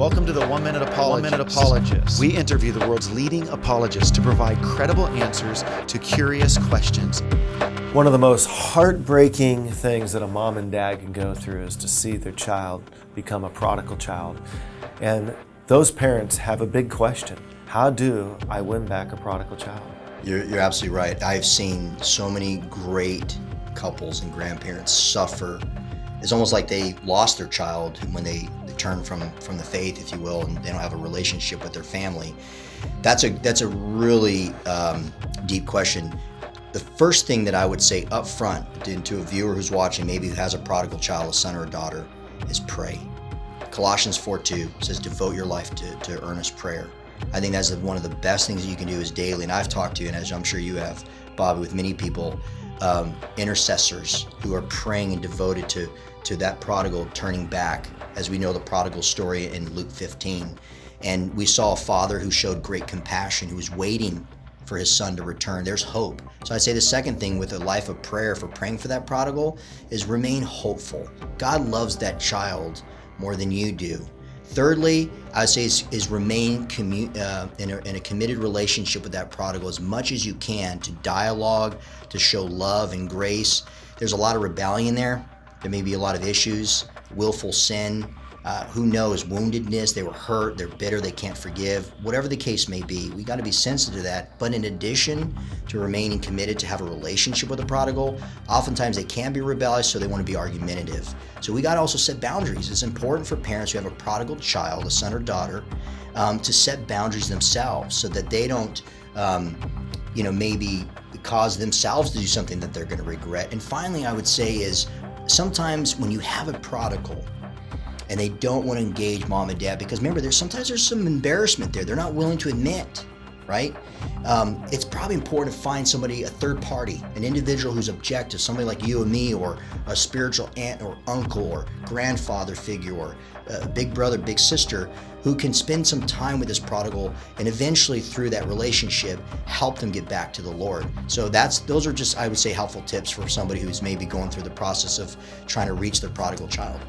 Welcome to the 1 Minute Apologist. We interview the world's leading apologists to provide credible answers to curious questions. One of the most heartbreaking things that a mom and dad can go through is to see their child become a prodigal child. And those parents have a big question. How do I win back a prodigal child? You're absolutely right. I've seen so many great couples and grandparents suffer. It's almost like they lost their child when they turn from the faith, if you will, and they don't have a relationship with their family. That's a really deep question. The first thing that I would say up front to a viewer who's watching, maybe who has a prodigal child, a son or a daughter, is pray. Colossians 4:2 says, devote your life to earnest prayer. I think that's one of the best things you can do is daily. And I've talked to, and as I'm sure you have, Bobby, with many people, intercessors who are praying and devoted to that prodigal turning back, as we know the prodigal story in Luke 15. And we saw a father who showed great compassion, who was waiting for his son to return. There's hope. So I'd say the second thing with a life of prayer for praying for that prodigal is remain hopeful. God loves that child more than you do. Thirdly, I would say is remain in a committed relationship with that prodigal as much as you can, to dialogue, to show love and grace. There's a lot of rebellion there. There may be a lot of issues, willful sin, who knows, woundedness, they were hurt, they're bitter, they can't forgive. Whatever the case may be, we got to be sensitive to that. But in addition to remaining committed to have a relationship with a prodigal, oftentimes they can be rebellious, so they want to be argumentative. So we got to also set boundaries. It's important for parents who have a prodigal child, a son or daughter, to set boundaries themselves so that they don't, maybe cause themselves to do something that they're going to regret. And finally, I would say is sometimes when you have a prodigal, and they don't want to engage mom and dad, because remember, sometimes there's some embarrassment there. They're not willing to admit, right? It's probably important to find somebody, a third party, an individual who's objective, somebody like you and me, or a spiritual aunt or uncle or grandfather figure, or a big brother, big sister, who can spend some time with this prodigal and eventually through that relationship help them get back to the Lord. So those are just, I would say, helpful tips for somebody who's maybe going through the process of trying to reach their prodigal child.